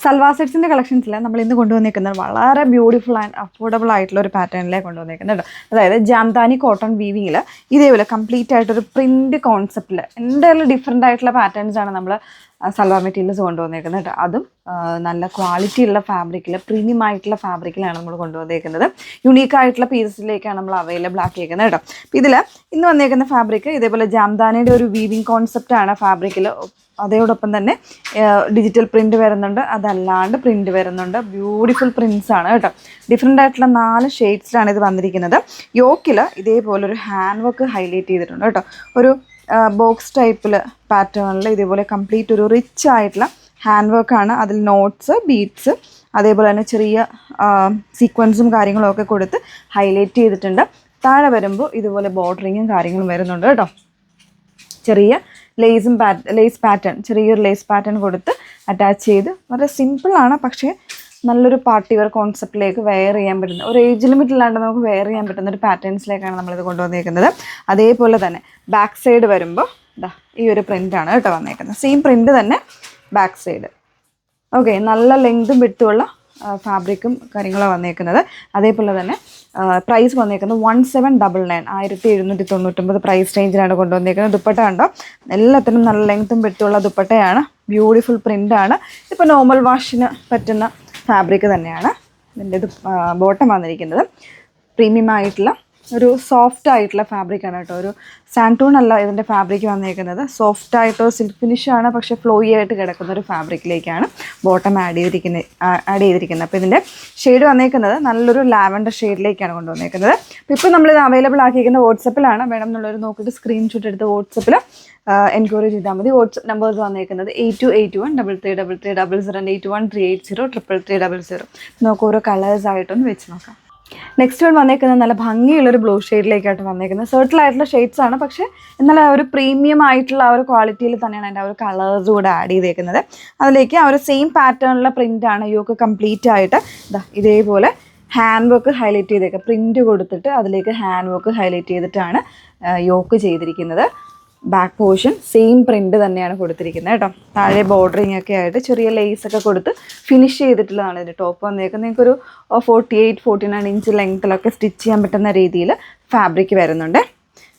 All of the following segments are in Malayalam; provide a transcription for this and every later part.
സൽവാർ സെറ്റ്സിൻ്റെ കളക്ഷൻസിൽ നമ്മൾ ഇന്ന് കൊണ്ടുവന്നിരിക്കുന്നത് വളരെ ബ്യൂട്ടിഫുൾ ആൻഡ് അഫോർഡബിൾ ആയിട്ടുള്ള ഒരു പാറ്റേണിലേക്ക് കൊണ്ടുവന്നിരിക്കുന്നത് കേട്ടോ. അതായത് ജാംദാനി കോട്ടൺ വീവിങ്ങിൽ ഇതേപോലെ കംപ്ലീറ്റ് ആയിട്ടൊരു പ്രിൻറ്റ് കോൺസെപ്റ്റിൽ എന്തായാലും ഡിഫറെൻ്റ് ആയിട്ടുള്ള പാറ്റേൺസാണ് നമ്മൾ സൽവാർ മെറ്റീരിയൽസ് കൊണ്ടുവന്നിരിക്കുന്നത് കേട്ടോ. അതും നല്ല ക്വാളിറ്റി ഉള്ള ഫാബ്രിക്കിൽ പ്രീമിയം ആയിട്ടുള്ള ഫാബ്രിക്കിലാണ് നമ്മൾ കൊണ്ടുവന്നിരിക്കുന്നത്. യുണീക്ക് ആയിട്ടുള്ള പീസസിലേക്കാണ് നമ്മൾ അവൈലബിൾ ആക്കിയിരിക്കുന്നത് കേട്ടോ. അപ്പോൾ ഇതിൽ ഇന്ന് വന്നിരിക്കുന്ന ഫാബ്രിക് ഇതേപോലെ ജാംദാനിയുടെ ഒരു വീവിങ് കോൺസെപ്റ്റാണ് ഫാബ്രിക്കിൽ. അതോടൊപ്പം തന്നെ ഡിജിറ്റൽ പ്രിൻറ്റ് വരുന്നുണ്ട്, അതല്ലാണ്ട് പ്രിൻറ്റ് വരുന്നുണ്ട്. ബ്യൂട്ടിഫുൾ പ്രിൻറ്റ്സ് ആണ് കേട്ടോ. ഡിഫറെൻ്റ് ആയിട്ടുള്ള 4 ഷെയ്ഡ്സിലാണ് ഇത് വന്നിരിക്കുന്നത്. യോക്കിൽ ഇതേപോലെ ഒരു ഹാൻഡ് വർക്ക് ഹൈലൈറ്റ് ചെയ്തിട്ടുണ്ട് കേട്ടോ. ഒരു ബോക്സ് ടൈപ്പിൽ പാറ്റേണിൽ ഇതേപോലെ കംപ്ലീറ്റ് ഒരു റിച്ച് ആയിട്ടുള്ള ഹാൻഡ് വർക്കാണ്. അതിൽ നോട്ട്സ്, ബീഡ്സ്, അതേപോലെ തന്നെ ചെറിയ സീക്വൻസും കാര്യങ്ങളും ഒക്കെ കൊടുത്ത് ഹൈലൈറ്റ് ചെയ്തിട്ടുണ്ട്. താഴെ വരുമ്പോൾ ഇതുപോലെ ബോർഡറിങ്ങും കാര്യങ്ങളും വരുന്നുണ്ട് കേട്ടോ. ചെറിയ ലേസ് പാറ്റേൺ, ചെറിയൊരു ലേസ് പാറ്റേൺ കൊടുത്ത് അറ്റാച്ച് ചെയ്ത് വളരെ സിമ്പിളാണ്, പക്ഷേ നല്ലൊരു പാർട്ടി വെയർ കോൺസെപ്റ്റിലേക്ക് വെയർ ചെയ്യാൻ പറ്റുന്ന, ഒരു ഏജ് ലിമിറ്റ് ഇല്ലാണ്ട് നമുക്ക് വെയർ ചെയ്യാൻ പറ്റുന്ന ഒരു പാറ്റേൺസിലേക്കാണ് നമ്മളിത് കൊണ്ടുവന്നിരിക്കുന്നത്. അതേപോലെ തന്നെ ബാക്ക് സൈഡ് വരുമ്പോൾ ഈ ഒരു പ്രിൻ്റാണ് കേട്ടോ വന്നേക്കുന്നത്. സെയിം പ്രിൻ്റ് തന്നെ ബാക്ക് സൈഡ്. ഓക്കെ, നല്ല ലെങ്തും വിട്ടുമുള്ള ഫാബ്രിക്കും കാര്യങ്ങളും വന്നേക്കുന്നത്. അതേപോലെ തന്നെ പ്രൈസ് വന്നേക്കുന്നത് 1799, 1799 പ്രൈസ് റേഞ്ചിലാണ് കൊണ്ടുവന്നേക്കുന്നത്. ദുപ്പട്ട ഉണ്ടോ, എല്ലാത്തിനും നല്ല ലെങ്ത്തും വിട്ടുമുള്ള ദുപ്പട്ടയാണ്. ബ്യൂട്ടിഫുൾ പ്രിൻ്റാണ്. ഇപ്പോൾ നോർമൽ വാഷിന് പറ്റുന്ന ഫാബ്രിക് തന്നെയാണ്. ഇതിൻ്റെ ബോട്ടം വന്നിരിക്കുന്നത് പ്രീമിയം ആയിട്ടുള്ള ഒരു സോഫ്റ്റ് ആയിട്ടുള്ള ഫാബ്രിക്കാണ് കേട്ടോ. ഒരു സാൻറ്റൂൺ അല്ല ഇതിൻ്റെ ഫാബ്രിക് വന്നിരിക്കുന്നത്. സോഫ്റ്റ് ആയിട്ടോ സിൽക്ക് ഫിനിഷാണ്, പക്ഷേ ഫ്ലോയി ആയിട്ട് കിടക്കുന്ന ഒരു ഫാബ്രിക്കിലേക്കാണ് ബോട്ടം ആഡ് ചെയ്തിരിക്കുന്നത്. അപ്പോൾ ഇതിൻ്റെ ഷെയ്ഡ് വന്നേക്കുന്നത് നല്ലൊരു ലാവൻഡർ ഷെയ്ഡിലേക്കാണ് കൊണ്ടുവന്നേക്കുന്നത്. അപ്പോൾ ഇപ്പോൾ നമ്മളിത് അവൈലബിൾ ആക്കിയിരിക്കുന്നത് വാട്സപ്പിലാണ്. വേണം എന്നുള്ളൊരു നോക്കിയിട്ട് സ്ക്രീൻഷോട്ട് എടുത്ത് വാട്സപ്പിൽ എൻക്വയറി ചെയ്താൽ മതി. വാട്സപ്പ് നമ്പേഴ്സ് വന്നേക്കുന്നത് 82813300 8138038300. നമുക്ക് ഓരോ കളേഴ്സായിട്ടൊന്ന് വെച്ച് നോക്കാം. നെക്സ്റ്റ് വൺ വന്നേക്കുന്നത് നല്ല ഭംഗിയുള്ളൊരു ബ്ലൂ ഷെയ്ഡിലേക്കായിട്ട് വന്നേക്കുന്നത്. സെർട്ടിലായിട്ടുള്ള ഷെയ്ഡ്സ് ആണ്, പക്ഷേ എന്നാൽ ആ ഒരു പ്രീമിയം ആയിട്ടുള്ള ആ ഒരു ക്വാളിറ്റിയിൽ തന്നെയാണ് അതിൻ്റെ ആ ഒരു കളേഴ്സ് കൂടെ ആഡ് ചെയ്തേക്കുന്നത്. അതിലേക്ക് ആ ഒരു സെയിം പാറ്റേണിലുള്ള പ്രിൻ്റാണ് യോക്ക് കംപ്ലീറ്റ് ആയിട്ട് ഇതേപോലെ ഹാൻഡ് വർക്ക് ഹൈലൈറ്റ് ചെയ്തേക്കുക. പ്രിൻ്റ് കൊടുത്തിട്ട് അതിലേക്ക് ഹാൻഡ് വർക്ക് ഹൈലൈറ്റ് ചെയ്തിട്ടാണ് യോക്ക് ചെയ്തിരിക്കുന്നത്. ബാക്ക് പോർഷൻ സെയിം പ്രിൻ്റ് തന്നെയാണ് കൊടുത്തിരിക്കുന്നത് കേട്ടോ. താഴെ ബോർഡറിങ് ഒക്കെ ആയിട്ട് ചെറിയ ലേസൊക്കെ കൊടുത്ത് ഫിനിഷ് ചെയ്തിട്ടുള്ളതാണ് ഇതിൻ്റെ ടോപ്പ് വന്നേക്കുന്നത്. നിങ്ങൾക്കൊരു 48-49 ഇഞ്ച് ലെങ്ത്തിലൊക്കെ സ്റ്റിച്ച് ചെയ്യാൻ പറ്റുന്ന രീതിയിൽ ഫാബ്രിക് വരുന്നുണ്ട്.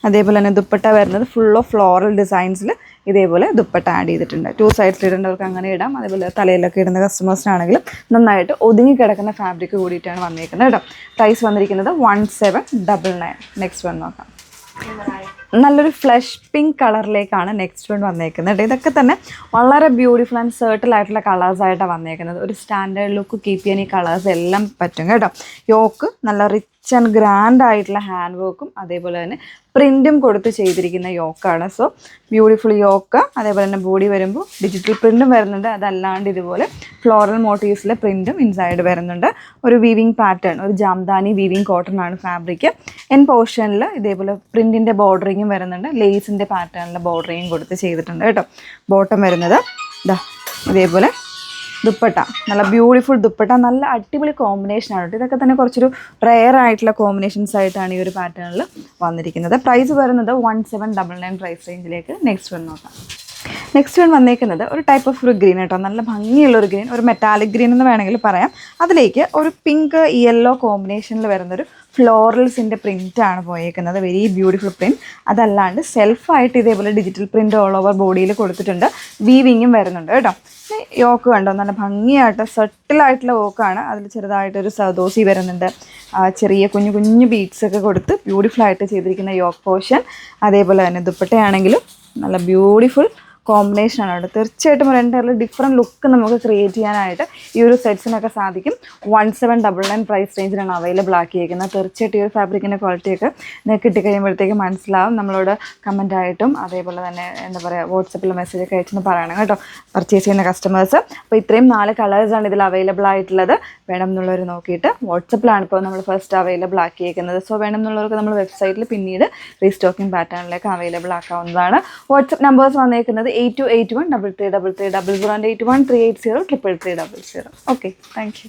അതേപോലെ തന്നെ ദുപ്പട്ട വരുന്നത് ഫുൾ ഓഫ് ഫ്ലോറൽ ഡിസൈൻസിൽ ഇതേപോലെ ദുപ്പട്ട ആഡ് ചെയ്തിട്ടുണ്ട്. 2 സൈഡ്സിൽ ഇടേണ്ടവർക്ക് അങ്ങനെ ഇടാം. അതേപോലെ തലയിലൊക്കെ ഇടുന്ന കസ്റ്റമേഴ്സിനാണെങ്കിലും നന്നായിട്ട് ഒതുങ്ങി കിടക്കുന്ന ഫാബ്രിക് കൂടിയിട്ടാണ് വന്നേക്കുന്നത് കേട്ടോ. പ്രൈസ് വന്നിരിക്കുന്നത് 1799. നെക്സ്റ്റ് വൺ നോക്കാം. നല്ലൊരു ഫ്ലഷ് പിങ്ക് കളറിലേക്കാണ് നെക്സ്റ്റ് വൺ വന്നേക്കുന്നത്. ഇതൊക്കെ തന്നെ വളരെ ബ്യൂട്ടിഫുൾ ആൻഡ് സെർട്ടിൽ ആയിട്ടുള്ള കളേഴ്സായിട്ടാണ് വന്നേക്കുന്നത്. ഒരു സ്റ്റാൻഡേർഡ് ലുക്ക് കീപ്പ് ചെയ്യാൻ ഈ കളേഴ്സ് എല്ലാം പറ്റും കേട്ടോ. യോക്ക് നല്ല റിച്ച് ആൻഡ് ഗ്രാൻഡ് ആയിട്ടുള്ള ഹാൻഡ് വർക്കും അതേപോലെ തന്നെ പ്രിൻറ്റും കൊടുത്ത് ചെയ്തിരിക്കുന്ന യോക്കാണ്. So beautiful yoke. അതേപോലെ തന്നെ ബോഡി വരുമ്പോൾ ഡിജിറ്റൽ പ്രിൻറ്റും വരുന്നുണ്ട്. അതല്ലാണ്ട് ഇതുപോലെ ഫ്ലോറൽ മോട്ടീവ്സിലെ പ്രിൻറ്റും ഇൻസൈഡ് വരുന്നുണ്ട്. ഒരു വീവിങ് പാറ്റേൺ, ഒരു ജാംദാനി വീവിങ് കോട്ടൺ ആണ് ഫാബ്രിക്. എൻ പോർഷനിൽ ഇതേപോലെ പ്രിൻറ്റിൻ്റെ ബോർഡറിങ്ങും വരുന്നുണ്ട്. ലേസിൻ്റെ പാറ്റേണിൽ ബോർഡറിങ്ങും കൊടുത്ത് ചെയ്തിട്ടുണ്ട് കേട്ടോ. ബോട്ടം വരുന്നത് ഇതേപോലെ ദുപ്പട്ട, നല്ല ബ്യൂട്ടിഫുൾ ദുപ്പട്ട, നല്ല അടിപൊളി കോമ്പിനേഷനാണ് കേട്ടോ. ഇതൊക്കെ തന്നെ കുറച്ചൊരു റെയർ ആയിട്ടുള്ള കോമ്പിനേഷൻസ് ആയിട്ടാണ് ഈ ഒരു പാറ്റേണിൽ വന്നിരിക്കുന്നത്. പ്രൈസ് വരുന്നത് 1799 പ്രൈസ് റേഞ്ചിലേക്ക്. നെക്സ്റ്റ് വൺ നോക്കാം. നെക്സ്റ്റ് വൺ വന്നേക്കുന്നത് ഒരു ടൈപ്പ് ഓഫ് ഒരു ഗ്രീൻ കേട്ടോ. നല്ല ഭംഗിയുള്ളൊരു ഗ്രീൻ, ഒരു മെറ്റാലിക് ഗ്രീൻ എന്ന് വേണമെങ്കിൽ പറയാം. അതിലേക്ക് ഒരു പിങ്ക് യെല്ലോ കോമ്പിനേഷനിൽ വരുന്നൊരു ഫ്ലോറൽസിൻ്റെ പ്രിൻ്റാണ് പോയേക്കുന്നത്. Very beautiful print. അതല്ലാണ്ട് സെൽഫായിട്ട് ഇതേപോലെ ഡിജിറ്റൽ പ്രിൻറ്റ് ഓൾ ഓവർ ബോഡിയിൽ കൊടുത്തിട്ടുണ്ട്. വീവിങ്ങും വരുന്നുണ്ട് കേട്ടോ. യോക്ക് കണ്ടോ, നല്ല ഭംഗിയായിട്ട് സെട്ടിലായിട്ടുള്ള വോക്കാണ്. അതിൽ ചെറുതായിട്ടൊരു സദോസി വരുന്നുണ്ട്. ചെറിയ കുഞ്ഞു കുഞ്ഞു ബീഡ്സൊക്കെ കൊടുത്ത് ബ്യൂട്ടിഫുള്ളായിട്ട് ചെയ്തിരിക്കുന്ന യോക്ക് പോർഷൻ. അതേപോലെ തന്നെ ദുപ്പട്ടയാണെങ്കിലും നല്ല ബ്യൂട്ടിഫുൾ കോമ്പിനേഷനാണ് കേട്ടോ. തീർച്ചയായിട്ടും ഒരു എൻ്റെ ഡിഫറെൻറ്റ് ലുക്ക് നമുക്ക് ക്രിയേറ്റ് ചെയ്യാനായിട്ട് ഈ ഒരു സെറ്റ്സിനൊക്കെ സാധിക്കും. 1799 പ്രൈസ് റേഞ്ചിലാണ് അവൈലബിൾ ആക്കിയിരിക്കുന്നത്. തീർച്ചയായിട്ടും ഈ ഒരു ഫാബ്രിക്കിൻ്റെ ക്വാളിറ്റിയൊക്കെ നിങ്ങൾക്ക് കിട്ടിക്കഴിയുമ്പോഴത്തേക്ക് മനസ്സിലാവും. നമ്മളോട് കമൻറ്റായിട്ടും അതേപോലെ തന്നെ എന്താ പറയുക വാട്സപ്പിൽ മെസ്സേജൊക്കെ അയച്ചെന്ന് പറയണം കേട്ടോ, പർച്ചേസ് ചെയ്യുന്ന കസ്റ്റമേഴ്സ്. അപ്പോൾ ഇത്രയും 4 കളേഴ്സാണ് ഇതിൽ അവൈലബിൾ ആയിട്ടുള്ളത്. വേണം എന്നുള്ളവർ നോക്കിയിട്ട് വാട്സപ്പിലാണ് ഇപ്പോൾ നമ്മൾ ഫസ്റ്റ് അവൈലബിൾ ആക്കിയിരിക്കുന്നത്. സോ വേണം എന്നുള്ളവർക്ക് നമ്മൾ വെബ്സൈറ്റിൽ പിന്നീട് റീസ്റ്റോക്കിംഗ് പാറ്റേണിലേക്ക് അവൈലബിൾ ആക്കാവുന്നതാണ്. വാട്സപ്പ് നമ്പേഴ്സ് വന്നേക്കുന്നത് 8281 3333 000 and 81 380 33300. Okay, thank you.